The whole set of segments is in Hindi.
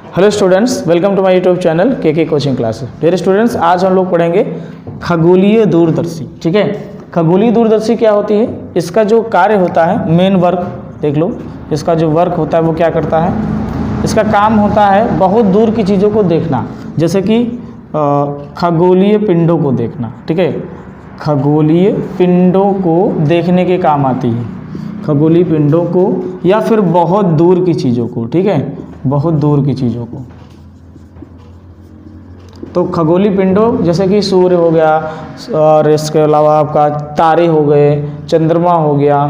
Hello students, welcome to my YouTube channel K coaching classes. Dear students, आज हम लोग पढ़ेंगे खगोलीय दूरदर्शी। ठीक है, खगोलीय दूरदर्शी क्या होती है, इसका जो कार्य होता है, मेन वर्क देख लो। इसका जो वर्क होता है वो क्या करता है, इसका काम होता है बहुत दूर की चीज़ों को देखना, जैसे कि खगोलीय पिंडों को देखना। ठीक है, खगोलीय पिंडों को देखने के काम आती है, खगोलीय पिंडों को या फिर बहुत दूर की चीज़ों को। ठीक है, बहुत दूर की चीज़ों को। तो खगोलीय पिंडों जैसे कि सूर्य हो गया, और इसके अलावा आपका तारे हो गए, चंद्रमा हो गया,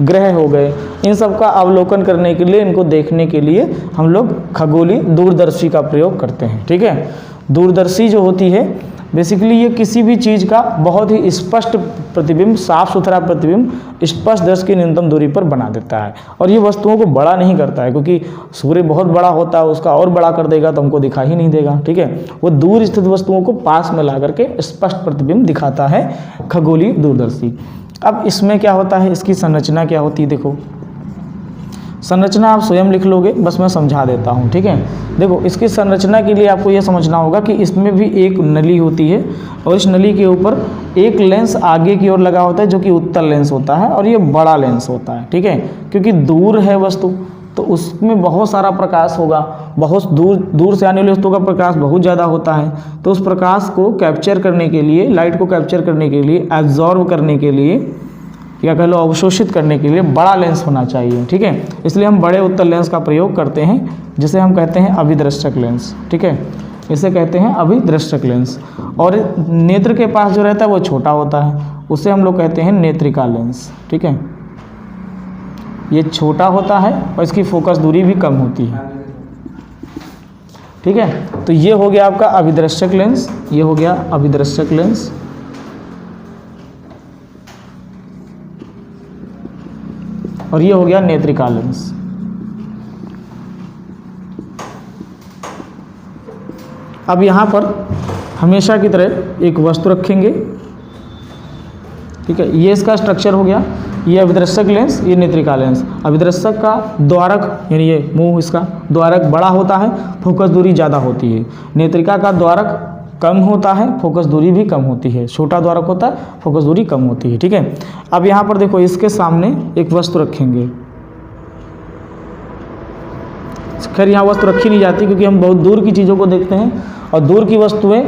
ग्रह हो गए, इन सब का अवलोकन करने के लिए, इनको देखने के लिए हम लोग खगोलीय दूरदर्शी का प्रयोग करते हैं। ठीक है, दूरदर्शी जो होती है बेसिकली ये किसी भी चीज़ का बहुत ही स्पष्ट प्रतिबिंब, साफ सुथरा प्रतिबिंब स्पष्ट दर्श की न्यूनतम दूरी पर बना देता है। और ये वस्तुओं को बड़ा नहीं करता है, क्योंकि सूर्य बहुत बड़ा होता है, उसका और बड़ा कर देगा तो हमको दिखाई ही नहीं देगा। ठीक है, वो दूर स्थित वस्तुओं को पास में ला करके स्पष्ट प्रतिबिंब दिखाता है खगोलीय दूरदर्शी। अब इसमें क्या होता है, इसकी संरचना क्या होती है, देखो संरचना आप स्वयं लिख लोगे, बस मैं समझा देता हूँ। ठीक है, देखो इसकी संरचना के लिए आपको यह समझना होगा कि इसमें भी एक नली होती है, और इस नली के ऊपर एक लेंस आगे की ओर लगा होता है जो कि उत्तल लेंस होता है, और ये बड़ा लेंस होता है। ठीक है, क्योंकि दूर है वस्तु तो उसमें बहुत सारा प्रकाश होगा, बहुत दूर से आने वाली वस्तु का प्रकाश बहुत ज़्यादा होता है, तो उस प्रकाश को कैप्चर करने के लिए, लाइट को कैप्चर करने के लिए, एब्जॉर्ब करने के लिए, या कह लो अवशोषित करने के लिए बड़ा लेंस होना चाहिए। ठीक है, इसलिए हम बड़े उत्तल लेंस का प्रयोग करते हैं, जिसे हम कहते हैं अभिदृष्टक लेंस। ठीक है, इसे कहते हैं अभिदृष्टक लेंस। और नेत्र के पास जो रहता है वो छोटा होता है, उसे हम लोग कहते हैं नेत्रिका लेंस। ठीक है, ये छोटा होता है और इसकी फोकस दूरी भी कम होती है। ठीक है, तो ये हो गया आपका अभिदृष्टक लेंस, ये हो गया अभिदृष्टक लेंस। और ये हो गया नेत्रिका लेंस। अब यहाँ पर हमेशा की तरह एक वस्तु रखेंगे। ठीक है, ये इसका स्ट्रक्चर हो गया, ये अभिदृष्टक लेंस, ये नेत्रिका लेंस। अभिदृष्टक का द्वारक यानी ये मुंह, इसका द्वारक बड़ा होता है, फोकस दूरी ज़्यादा होती है। नेत्रिका का द्वारक कम होता है, फोकस दूरी भी कम होती है। छोटा द्वारक होता है, फोकस दूरी कम होती है। ठीक है, अब यहाँ पर देखो इसके सामने एक वस्तु रखेंगे। खैर यहाँ वस्तु रखी नहीं जाती, क्योंकि हम बहुत दूर की चीज़ों को देखते हैं, और दूर की वस्तुएं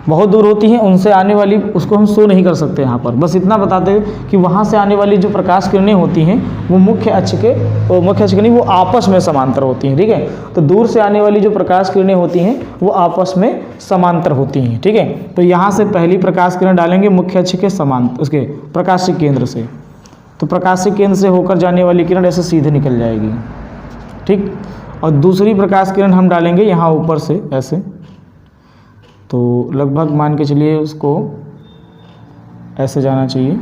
बहुत दूर होती हैं, उनसे आने वाली उसको हम शो नहीं कर सकते। यहाँ पर बस इतना बताते हैं कि वहाँ से आने वाली जो प्रकाश किरणें होती हैं वो मुख्य अक्ष के नहीं, वो आपस में समांतर होती हैं। ठीक है, तो दूर से आने वाली जो प्रकाश किरणें होती हैं वो आपस में समांतर होती हैं। ठीक है, तो यहाँ से पहली प्रकाश किरण डालेंगे मुख्य अक्ष के समांतर, उसके प्रकाशिक केंद्र से, तो प्रकाशिक केंद्र से होकर जाने वाली किरण ऐसे सीधे निकल जाएगी। ठीक, और दूसरी प्रकाश किरण हम डालेंगे यहाँ ऊपर से ऐसे, तो लगभग मान के चलिए उसको ऐसे जाना चाहिए।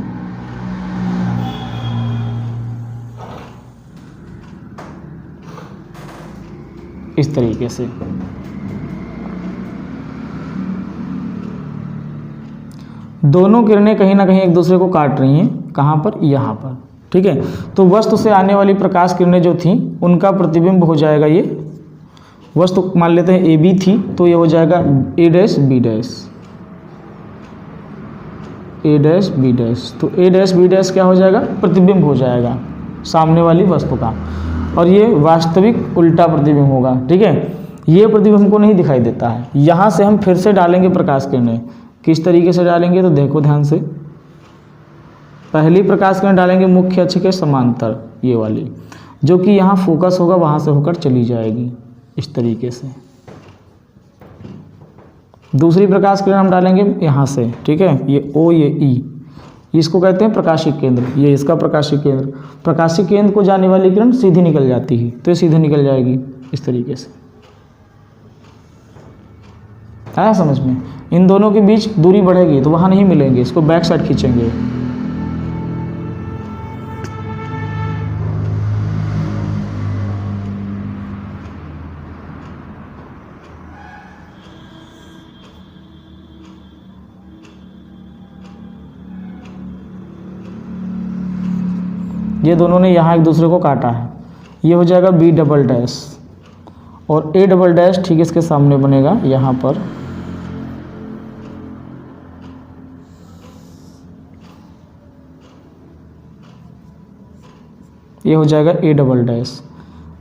इस तरीके से दोनों किरणें कहीं ना कहीं एक दूसरे को काट रही हैं। कहाँ पर, यहाँ पर। ठीक है, तो वस्तु से आने वाली प्रकाश किरणें जो थी उनका प्रतिबिंब हो जाएगा, ये वस्तु मान लेते हैं ए बी थी, तो ये हो जाएगा ए डैश बी डैश, ए डैश बी डैश। तो ए डैश बी डैश क्या हो जाएगा, प्रतिबिंब हो जाएगा सामने वाली वस्तु का, और ये वास्तविक उल्टा प्रतिबिंब होगा। ठीक है, ये प्रतिबिंब हमको नहीं दिखाई देता है। यहाँ से हम फिर से डालेंगे प्रकाश किरणें। किस तरीके से डालेंगे, तो देखो ध्यान से। पहली प्रकाश किरण डालेंगे मुख्य अक्ष के समांतर, ये वाली, जो कि यहाँ फोकस होगा, वहाँ से होकर चली जाएगी इस तरीके से। दूसरी प्रकाश किरण हम डालेंगे यहाँ से। ठीक है, ये ओ, ये ई, इसको कहते हैं प्रकाशिक केंद्र, ये इसका प्रकाशिक केंद्र। प्रकाशिक केंद्र को जाने वाली किरण सीधी निकल जाती है, तो ये सीधे निकल जाएगी इस तरीके से। आया समझ में? इन दोनों के बीच दूरी बढ़ेगी तो वहाँ नहीं मिलेंगे, इसको बैक साइड खींचेंगे। ये दोनों ने यहाँ एक दूसरे को काटा है, ये हो जाएगा बी डबल डैश, और ए डबल डैश ठीक इसके सामने बनेगा यहाँ पर, ये हो जाएगा ए डबल डैश।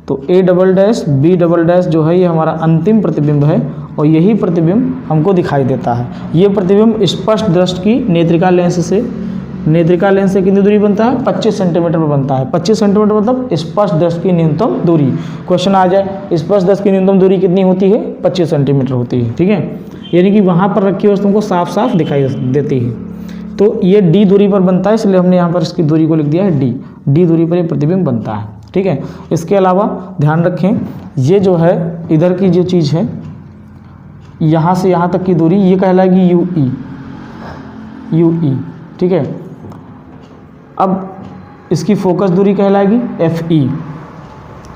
तो A double dash B double dash जो है ये हमारा अंतिम प्रतिबिंब है और यही प्रतिबिंब हमको दिखाई देता है। ये प्रतिबिंब स्पष्ट दृष्टि की नेत्रिका लेंस से कितनी दूरी बनता है? 25 सेंटीमीटर पर बनता है। 25 सेंटीमीटर मतलब स्पष्ट दृष्टि की न्यूनतम दूरी। क्वेश्चन आ जाए स्पष्ट दृष्टि की न्यूनतम दूरी कितनी होती है? 25 सेंटीमीटर होती है। ठीक है, यानी कि वहाँ पर रखी वस्तुओं को साफ साफ दिखाई देती है। तो ये डी दूरी पर बनता है, इसलिए हमने यहाँ पर इसकी दूरी को लिख दिया है डी। डी दूरी पर ये प्रतिबिंब बनता है। ठीक है, इसके अलावा ध्यान रखें ये जो है इधर की जो चीज़ है यहाँ से यहाँ तक की दूरी ये कहलाएगी यू ई। ठीक है, अब इसकी फोकस दूरी कहलाएगी एफ ई।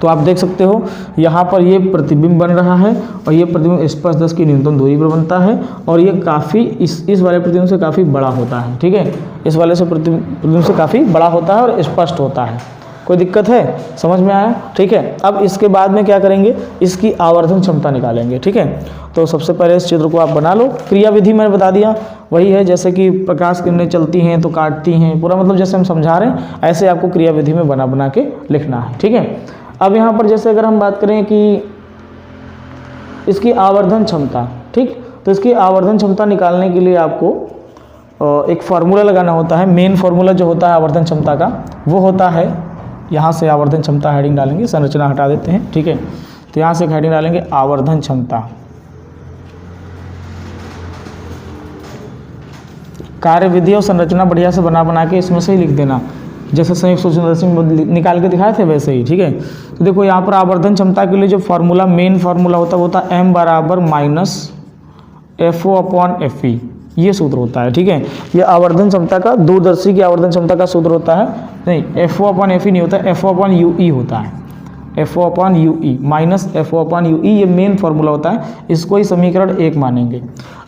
तो आप देख सकते हो यहाँ पर ये प्रतिबिंब बन रहा है और ये प्रतिबिंब स्पष्ट दृष्टि की न्यूनतम दूरी पर बनता है और ये काफ़ी इस वाले प्रतिबिंब से काफ़ी बड़ा होता है। ठीक है, इस वाले से प्रतिबिंब से काफ़ी बड़ा होता है और स्पष्ट होता है। कोई दिक्कत है? समझ में आया? ठीक है, अब इसके बाद में क्या करेंगे? इसकी आवर्धन क्षमता निकालेंगे। ठीक है, तो सबसे पहले इस चित्र को आप बना लो। क्रिया विधि मैंने बता दिया, वही है जैसे कि प्रकाश किरणें चलती हैं तो काटती हैं, पूरा मतलब जैसे हम समझा रहे हैं ऐसे आपको क्रिया विधि में बना के लिखना है। ठीक है, अब यहाँ पर जैसे अगर हम बात करें कि इसकी आवर्धन क्षमता, ठीक, तो इसकी आवर्धन क्षमता निकालने के लिए आपको एक फार्मूला लगाना होता है। मेन फार्मूला जो होता है आवर्धन क्षमता का वो होता है, यहाँ से आवर्धन क्षमता हेडिंग डालेंगे, संरचना हटा देते हैं। ठीक है, तो यहाँ से एक हेडिंग डालेंगे आवर्धन क्षमता। कार्य विधि और संरचना बढ़िया से बना के इसमें से ही लिख देना, जैसे संयुक्त सूक्ष्मदर्शी में निकाल के दिखाए थे वैसे ही। ठीक है, तो देखो यहाँ पर आवर्धन क्षमता के लिए जो फार्मूला मेन फार्मूला होता है वो होता है m बराबर माइनस FO अपॉन FE, ये सूत्र होता है। ठीक है, ये आवर्धन क्षमता का, दूरदर्शी की आवर्धन क्षमता का सूत्र होता है। नहीं, FO अपॉन FE नहीं होता, FO अपॉन UE होता है। FO upon UE minus FO upon UE ये मेन फार्मूला होता है। इसको ही समीकरण 1 मानेंगे।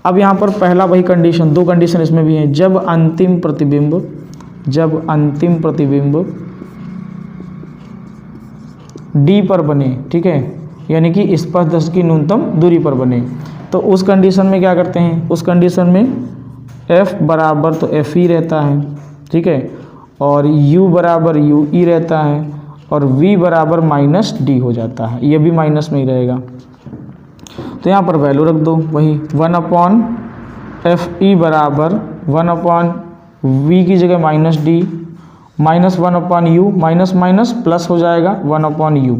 अब यहाँ पर पहला वही कंडीशन, दो कंडीशन इसमें भी हैं। जब अंतिम प्रतिबिंब D पर बने, ठीक है, यानी कि स्पष्ट दृष्टि की न्यूनतम दूरी पर बने, तो उस कंडीशन में क्या करते हैं? उस कंडीशन में F बराबर तो FE रहता है, ठीक है, और U बराबर UE रहता है और V बराबर माइनस D हो जाता है। ये भी माइनस में ही रहेगा, तो यहाँ पर वैल्यू रख दो वही 1 अपॉन FE बराबर 1 अपॉन V की जगह minus D minus 1 upon U, minus minus plus हो जाएगा 1 अपॉन U।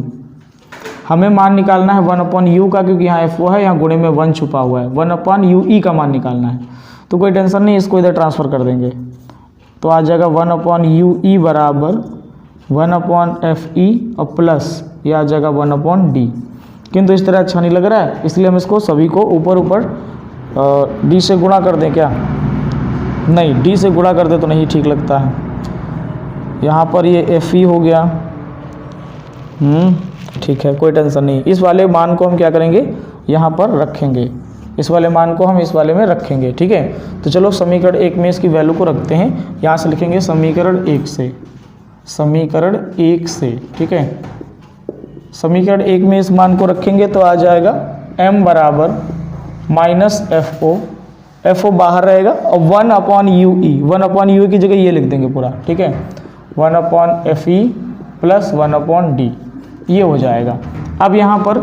हमें मान निकालना है 1 अपॉन U का, क्योंकि यहाँ FO है, यहाँ गुणे में 1 छुपा हुआ है। 1 अपॉन UE का मान निकालना है, तो कोई टेंशन नहीं, इसको इधर ट्रांसफ़र कर देंगे तो आ जाएगा 1 अपॉन UE बराबर 1 अपॉन FE और प्लस ये आ जाएगा 1 अपॉन D। किंतु इस तरह अच्छा नहीं लग रहा है, इसलिए हम इसको सभी को ऊपर D से गुणा कर दें क्या? नहीं, D से गुणा कर दे तो नहीं ठीक लगता है। यहाँ पर ये FE हो गया, ठीक है, कोई टेंशन नहीं। इस वाले मान को हम क्या करेंगे? यहाँ पर रखेंगे, इस वाले मान को हम इस वाले में रखेंगे। ठीक है, तो चलो समीकरण 1 में इसकी वैल्यू को रखते हैं। यहाँ से लिखेंगे समीकरण 1 से, ठीक है, समीकरण 1 में इस मान को रखेंगे तो आ जाएगा m बराबर माइनस FO बाहर रहेगा और 1 अपॉन UE की जगह ये लिख देंगे पूरा। ठीक है, 1 upon FE plus 1 upon D, ये हो जाएगा। अब यहाँ पर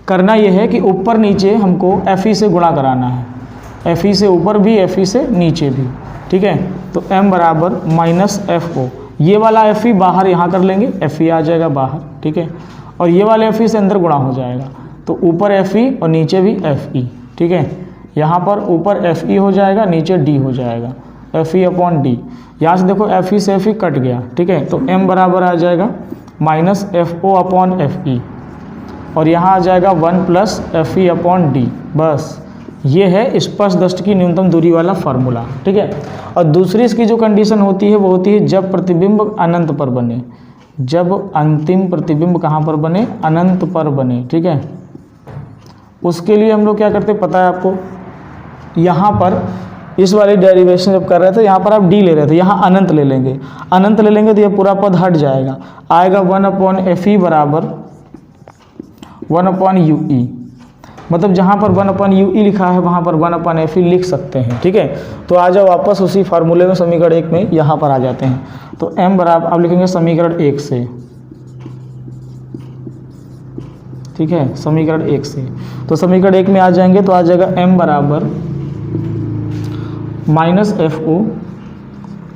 करना ये है कि ऊपर नीचे हमको FE से गुणा कराना है, FE से ऊपर भी FE से नीचे भी। ठीक है, तो m बराबर माइनस FO, ये वाला FE बाहर यहाँ कर लेंगे, FE आ जाएगा बाहर। ठीक है, और ये वाले FE से अंदर गुणा हो जाएगा, तो ऊपर FE और नीचे भी FE। ठीक है, यहाँ पर ऊपर FE हो जाएगा, नीचे D हो जाएगा, FE अपॉन D। यहाँ से देखो FE से FE कट गया। ठीक है, तो m बराबर आ जाएगा माइनस FO अपॉन FE और यहाँ आ जाएगा 1 प्लस FE अपॉन D। बस ये है स्पष्ट दृष्टि की न्यूनतम दूरी वाला फार्मूला। ठीक है, और दूसरी इसकी जो कंडीशन होती है वो होती है जब प्रतिबिंब अनंत पर बने, जब अंतिम प्रतिबिंब कहाँ पर बने? अनंत पर बने। ठीक है, उसके लिए हम लोग क्या करते पता है आपको? यहाँ पर इस वाली डेरिवेशन जब कर रहे थे यहाँ पर आप D ले रहे थे, यहाँ अनंत ले लेंगे, अनंत ले लेंगे तो ये पूरा पद हट जाएगा, आएगा 1 अपॉन FE बराबर 1/UE, मतलब जहाँ पर 1/UE लिखा है वहाँ पर 1/FE लिख सकते हैं। ठीक है, तो आ जाओ वापस उसी फार्मूले में, समीकरण 1 में यहाँ पर आ जाते हैं। तो m बराबर आप लिखेंगे समीकरण 1 से, ठीक है, समीकरण 1 से। तो समीकरण 1 में आ जाएंगे तो आ जाएगा m बराबर -FO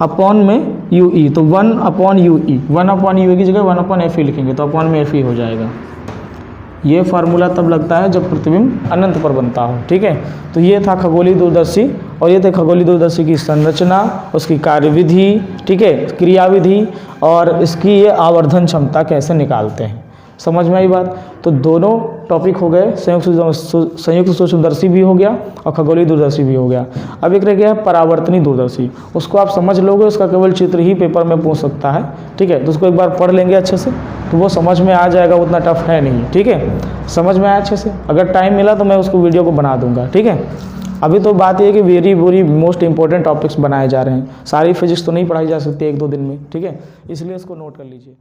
अपॉन में UE, तो 1/UE, 1/UE की जगह 1/FE लिखेंगे तो अपॉन में FE हो जाएगा। ये फार्मूला तब लगता है जब प्रतिबिंब अनंत पर बनता हो। ठीक है, तो ये था खगोलीय दूरदर्शी, और ये थे खगोलीय दूरदर्शी की संरचना, उसकी कार्यविधि, ठीक है, क्रियाविधि, और इसकी ये आवर्धन क्षमता कैसे निकालते हैं। समझ में आई बात। तो दोनों टॉपिक हो गए, संयुक्त सूक्ष्मदर्शी भी हो गया और खगोलीय दूरदर्शी भी हो गया। अब एक रह गया है परावर्तनीय दूरदर्शी, उसको आप समझ लोगे, उसका केवल चित्र ही पेपर में पूछ सकता है। ठीक है, तो उसको एक बार पढ़ लेंगे अच्छे से तो वो समझ में आ जाएगा, उतना टफ है नहीं। ठीक है, समझ में आया अच्छे से, अगर टाइम मिला तो मैं उसको वीडियो को बना दूंगा। ठीक है, अभी तो बात ये है कि वेरी मोस्ट इंपॉर्टेंट टॉपिक्स बनाए जा रहे हैं, सारी फिजिक्स तो नहीं पढ़ाई जा सकती 1-2 दिन में। ठीक है, इसलिए इसको नोट कर लीजिए।